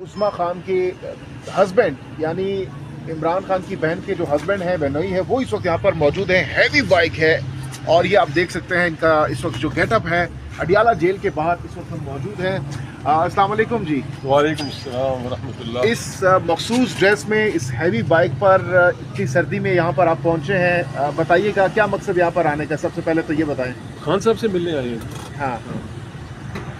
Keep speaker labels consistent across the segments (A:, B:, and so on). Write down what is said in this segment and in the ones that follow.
A: उस्मा खान के हस्बैंड यानी इमरान खान की बहन के जो हस्बैंड हैं बेनोई है वो इस वक्त यहाँ पर मौजूद हैं। हैवी बाइक है और ये आप देख सकते हैं इनका इस वक्त जो गेटअप है। अडियाला जेल के बाहर इस वक्त हम मौजूद हैं। अस्सलाम वालेकुम जी।
B: वालेकुम अस्सलाम वरहमतुल्लाह।
A: इस मखसूस ड्रेस में इस हैवी बाइक पर इतनी सर्दी में यहाँ पर आप पहुँचे हैं, बताइएगा क्या मकसद यहाँ पर आने का? सबसे पहले तो ये बताएं।
B: खान साहब से मिलने आए हैं।
A: हाँ,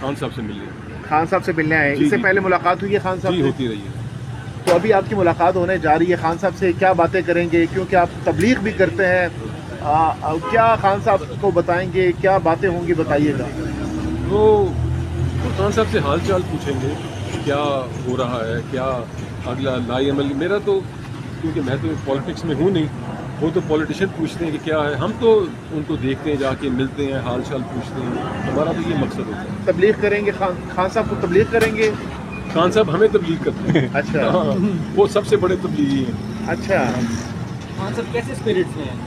B: खान साहब से मिलने
A: खान साहब से मिलने आए।
B: जी,
A: इससे
B: जी।
A: पहले मुलाकात हुई है खान साहब
B: जी
A: से?
B: होती रही है।
A: तो अभी आपकी मुलाकात होने जा रही है खान साहब से, क्या बातें करेंगे? क्योंकि आप तबलीग भी करते हैं, क्या खान साहब को बताएंगे, क्या बातें होंगी, बताइएगा।
B: तो खान साहब से हाल चाल पूछेंगे, क्या हो रहा है, क्या अगला लाई अमल। मेरा तो क्योंकि मैं तो पॉलिटिक्स में हूँ नहीं, वो तो पॉलिटिशियन पूछते हैं कि क्या है, हम तो उनको देखते हैं, जाके मिलते हैं, हाल चाल पूछते हैं। हमारा तो ये मकसद होता है।
A: तबलीग करेंगे, खान साहब को तबलीग करेंगे?
B: खान साहब हमें तबलीग करते हैं।
A: अच्छा।
B: हाँ, वो सबसे बड़े तबलीगी हैं।
A: अच्छा।
C: खान साहब कैसे स्पिरिट्स में हैं?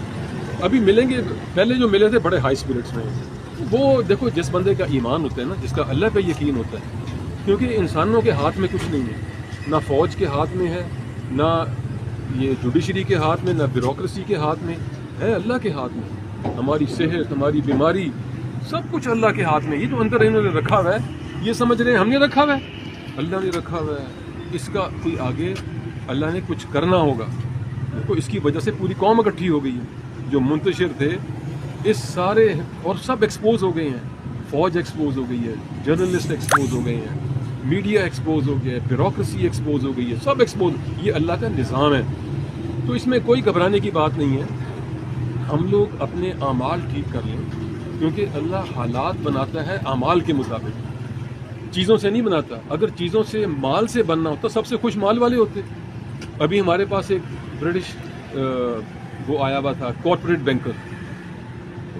B: अभी मिलेंगे, पहले जो मिले थे बड़े हाई स्पिरिट्स में हैं। वो देखो, जिस बंदे का ईमान होता है ना, जिसका अल्लाह पे यकीन होता है, क्योंकि इंसानों के हाथ में कुछ नहीं है, ना फौज के हाथ में है, ना ये जुडिशरी के हाथ में, ना ब्यूरोक्रेसी के हाथ में है, अल्लाह के हाथ में। हमारी सेहत, हमारी बीमारी, सब कुछ अल्लाह के हाथ में। ये जो अंदर इन्होंने रखा हुआ है, ये समझ रहे हैं हमने रखा हुआ है, अल्लाह ने रखा हुआ है। इसका कोई आगे अल्लाह ने कुछ करना होगा। देखो, इसकी वजह से पूरी कौम इकट्ठी हो गई है। जो मुंतशिर थे इस सारे, और सब एक्सपोज हो गए हैं। फौज एक्सपोज हो गई है, जर्नलिस्ट एक्सपोज हो गए हैं, मीडिया एक्सपोज हो गया है, ब्यूरोक्रेसी एक्सपोज हो गई है, सब एक्सपोज। ये अल्लाह का निज़ाम है, तो इसमें कोई घबराने की बात नहीं है। हम लोग अपने आमाल ठीक कर लें, क्योंकि अल्लाह हालात बनाता है आमाल के मुताबिक, चीज़ों से नहीं बनाता। अगर चीज़ों से, माल से बनना होता, सबसे खुश माल वाले होते। अभी हमारे पास एक ब्रिटिश वो आया हुआ था, कॉर्पोरेट बैंकर,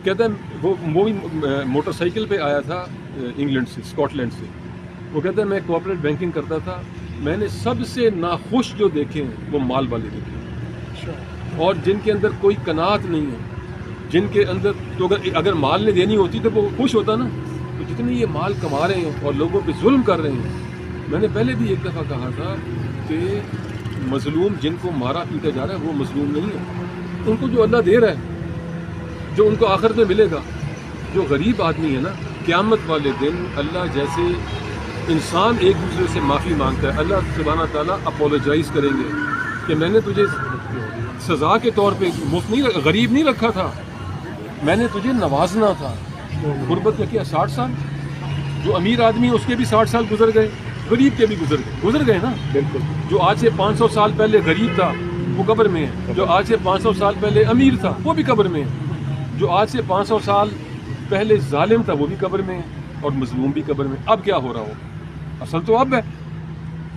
B: कहता है वो भी मोटरसाइकिल पे आया था इंग्लैंड से, स्कॉटलैंड से। वो कहता है मैं कॉर्पोरेट बैंकिंग करता था, मैंने सबसे नाखुश जो देखे हैं वो माल वाले देखे हैं, और जिनके अंदर कोई कनात नहीं है, जिनके अंदर, तो अगर माल ने देनी होती तो वो खुश होता ना। तो जितने ये माल कमा रहे हैं और लोगों पे जुल्म कर रहे हैं, मैंने पहले भी एक दफ़ा कहा था कि मजलूम जिनको मारा पीटा जा रहा है वो मजलूम नहीं है, उनको जो अल्लाह दे रहा है, जो उनको आखिरत में मिलेगा। जो गरीब आदमी है ना, क़यामत वाले दिन अल्लाह, जैसे इंसान एक दूसरे से माफ़ी मांगता है, अल्लाह सुब्हाना ताला अपोलोजाइज़ करेंगे कि मैंने तुझे सज़ा के तौर पे मुफ्त नहीं, गरीब नहीं रखा था, मैंने तुझे नवाजना था। गुर्बत का क्या 60 साल? जो अमीर आदमी है उसके भी 60 साल गुजर गए, गरीब के भी गुजर गए ना।
A: बिल्कुल।
B: जो आज से 500 साल पहले गरीब था वो कब्र में है, जो आज से 500 साल पहले अमीर था वो भी कब्र में है, जो आज से 500 साल पहले जालिम था वो भी कब्र में है, और मजलूम भी कब्र में। अब क्या हो रहा हो? असल तो अब है,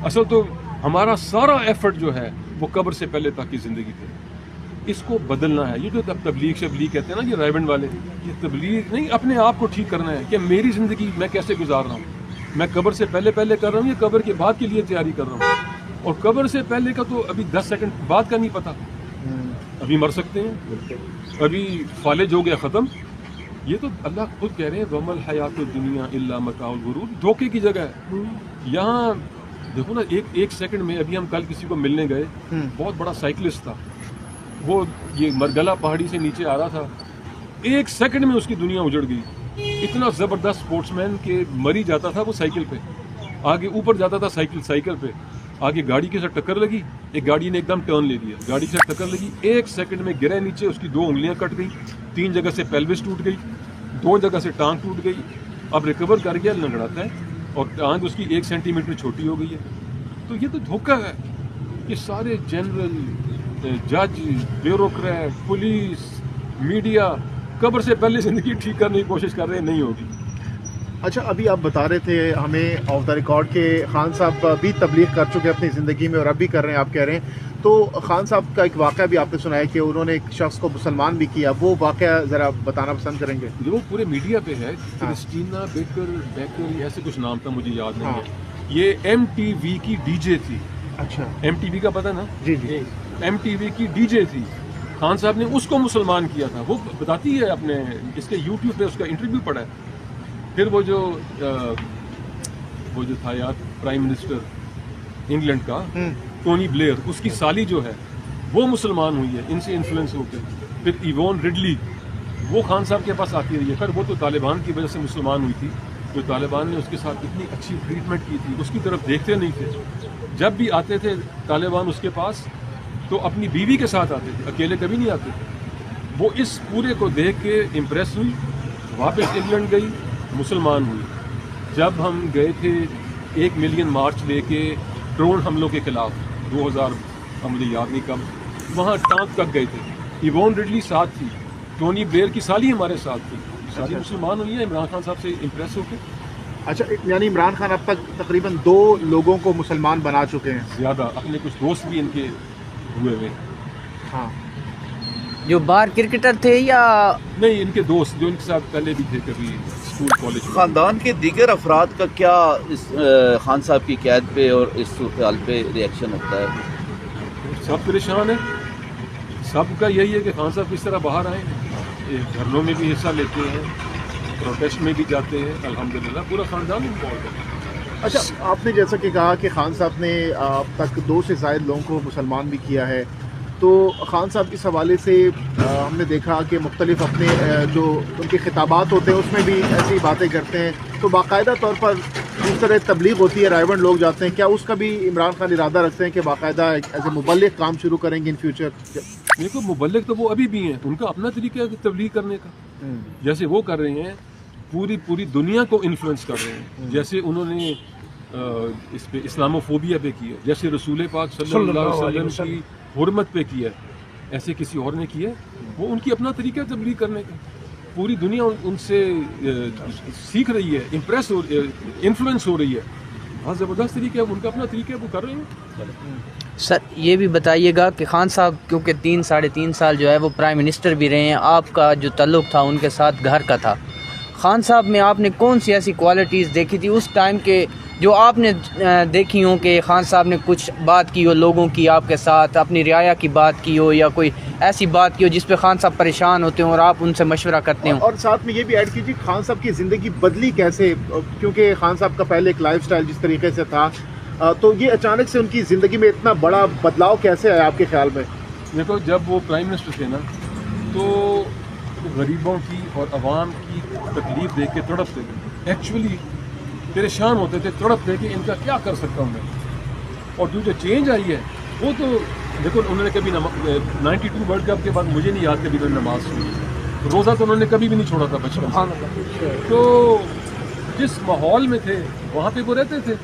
B: असल तो हमारा सारा एफर्ट जो है वो कब्र से पहले तक की ज़िंदगी थी। इसको बदलना है। ये जो तबलीग शबलीग कहते हैं ना, ये राइबन वाले, ये तबलीग नहीं, अपने आप को ठीक करना है कि मेरी ज़िंदगी मैं कैसे गुजार रहा हूँ। मैं कब्र से पहले कर रहा हूँ या कब्र के बाद के लिए तैयारी कर रहा हूँ? और कब्र से पहले का तो अभी 10 सेकंड बाद का नहीं पता, अभी मर सकते हैं, अभी फालिज हो गया, ख़त्म। ये तो अल्लाह खुद कह रहे हैं, वमल हयातुद दुनिया इल्ला मताउल गुरूर, धोखे की जगह है। यहाँ देखो ना, एक सेकंड में, अभी हम कल किसी को मिलने गए, बहुत बड़ा साइकिलिस्ट था, वो ये मरगला पहाड़ी से नीचे आ रहा था, एक सेकंड में उसकी दुनिया उजड़ गई। इतना ज़बरदस्त स्पोर्ट्समैन के मर ही जाता था वो साइकिल पे, आगे ऊपर जाता था साइकिल पे, आगे गाड़ी के साथ टक्कर लगी, एक गाड़ी ने एकदम टर्न ले लिया, गाड़ी के साथ टक्कर लगी, एक सेकंड में गिरे नीचे, उसकी 2 उंगलियां कट गई, 3 जगह से पेल्विस टूट गई, 2 जगह से टांग टूट गई। अब रिकवर कर गया, लंगड़ाता है, और टांग उसकी 1 सेंटीमीटर छोटी हो गई है। तो ये तो धोखा है कि सारे जनरल, जज, ब्यूरोक्रेट, पुलिस, मीडिया कब्र से पहले ज़िंदगी ठीक करने की कोशिश कर रहे हैं, नहीं होगी।
A: अच्छा, अभी आप बता रहे थे हमें ऑफ द रिकॉर्ड के खान साहब भी तबलीग कर चुके हैं अपनी ज़िंदगी में और अब भी कर रहे हैं, आप कह रहे हैं। तो खान साहब का एक वाक़या भी आपने सुनाया कि उन्होंने एक शख्स को मुसलमान भी किया, वो वाक़या ज़रा बताना पसंद करेंगे?
B: वो पूरे मीडिया पे है, क्रिस्टीना बेकर ऐसे कुछ नाम था, मुझे याद नहीं है। ये MTV की DJ थी।
A: अच्छा।
B: MTV का पता ना?
A: जी जी।
B: MTV की DJ थी। खान साहब ने उसको मुसलमान किया था। वो बताती है अपने, इसके YouTube पे उसका इंटरव्यू पड़ा है। फिर वो जो था यार, प्राइम मिनिस्टर انگلینڈ کا ٹونی بلیئر، اس کی سالی جو ہے وہ مسلمان ہوئی ہے ان سے انفلوئنس ہو کے. پھر ایوون رڈلی وہ خان صاحب کے پاس آتی رہی ہے. خیر وہ تو طالبان کی وجہ سے مسلمان ہوئی تھی، جو طالبان نے اس کے ساتھ اتنی اچھی ٹریٹمنٹ کی تھی، اس کی طرف دیکھتے نہیں تھے. جب بھی آتے تھے طالبان اس کے پاس تو اپنی بیوی کے ساتھ آتے تھے، اکیلے کبھی نہیں آتے تھے. وہ اس پورے کو دیکھ کے امپریس ہوئی، واپس انگلینڈ گئی، مسلمان ہوئی. جب ہم گئے تھے 1 ملین مارچ لے کے ڈرون حملوں کے خلاف 2000 مجھے یاد نہیں کب، وہاں ٹانک تک گئے تھے. ایوون رڈلی ساتھ تھی، ٹونی بلیئر کی سالی ہمارے ساتھ تھی. ساری مسلمان ہوئی ہیں عمران خان صاحب سے امپریس ہو کے.
A: اچھا، یعنی عمران خان اب تک تقریباً 2 لوگوں کو مسلمان بنا چکے ہیں.
B: زیادہ اپنے کچھ دوست بھی ان کے ہوئے ہوئے.
A: ہاں،
D: جو باہر کرکٹر تھے یا
B: نہیں، ان کے دوست جو ان کے ساتھ پہلے بھی تھے کبھی اسکول کالج میں.
E: خاندان کے دیگر افراد کا کیا اس خان صاحب کی قید پہ اور اس صورتحال پہ ریئیکشن ہوتا ہے؟
B: سب پریشان ہیں. سب کا یہی ہے کہ خان صاحب کس طرح باہر آئیں. دھرنوں میں بھی حصہ لیتے ہیں، پروٹیسٹ میں بھی جاتے ہیں. الحمدللہ پورا خاندان انوالو ہے.
A: اچھا، آپ نے جیسا کہ کہا کہ خان صاحب نے اب تک 2 سے زائد لوگوں کو مسلمان بھی کیا ہے، تو خان صاحب اس حوالے سے ہم نے دیکھا کہ مختلف اپنے جو ان کے خطابات ہوتے ہیں اس میں بھی ایسی باتیں کرتے ہیں. تو باقاعدہ طور پر جس طرح تبلیغ ہوتی ہے، رائے بند لوگ جاتے ہیں، کیا اس کا بھی عمران خان ارادہ رکھتے ہیں کہ باقاعدہ ایز اے مبلغ کام شروع کریں گے ان فیوچر؟
B: دیکھو مبلغ تو وہ ابھی بھی ہیں، ان کا اپنا طریقہ ہے تبلیغ کرنے کا. جیسے وہ کر رہے ہیں پوری دنیا کو انفلوئنس کر رہے ہیں. جیسے انہوں نے اس پہ اسلاموفوبیا پہ کی ہے، جیسے رسول پاک صلی اللہ علیہ وسلم کی حرمت پہ کی ہے، ایسے کسی اور نے کی ہے. وہ ان کی اپنا طریقہ ہے تبلیغ کرنے کا. پوری دنیا ان سے سیکھ رہی ہے، امپریس ہو، انفلوئنس ہو رہی ہے. بہت زبردست طریقہ ہے، ان کا اپنا طریقہ ہے، وہ کر رہے ہیں.
D: سر یہ بھی بتائیے گا کہ خان صاحب کیونکہ 3-3.5 سال جو ہے وہ پرائم منسٹر بھی رہے ہیں، آپ کا جو تعلق تھا ان کے ساتھ گھر کا تھا. خان صاحب میں آپ نے کون سی ایسی کوالٹیز دیکھی تھی اس ٹائم کے جو آپ نے دیکھی ہوں کہ خان صاحب نے کچھ بات کی ہو لوگوں کی آپ کے ساتھ، اپنی رعایا کی بات کی ہو یا کوئی ایسی بات کی ہو جس پہ خان صاحب پریشان ہوتے ہوں اور آپ ان سے مشورہ کرتے ہوں؟
A: اور ساتھ میں یہ بھی ایڈ کیجیے خان صاحب کی زندگی بدلی کیسے، کیونکہ خان صاحب کا پہلے ایک لائف سٹائل جس طریقے سے تھا، تو یہ اچانک سے ان کی زندگی میں اتنا بڑا بدلاؤ کیسے آیا آپ کے خیال میں؟
B: دیکھو جب وہ پرائم منسٹر تھے نا تو غریبوں کی اور عوام کی تکلیف دیکھ کے تڑپتے تھے. ایکچولی پریشان ہوتے تھے، تڑپتے کہ ان کا کیا کر سکتا ہوں میں. اور جو چینج آئی ہے وہ تو دیکھو انہوں نے کبھی 92 ورلڈ کپ کے بعد مجھے نہیں یاد کبھی انہوں نے نماز سنی. روزہ تو انہوں نے کبھی بھی نہیں چھوڑا تھا بچپن سے. تو جس ماحول میں تھے وہاں پہ وہ رہتے تھے.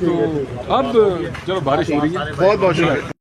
B: تو اب چلو بارش ہو رہی ہے.
A: بہت بہت شکریہ.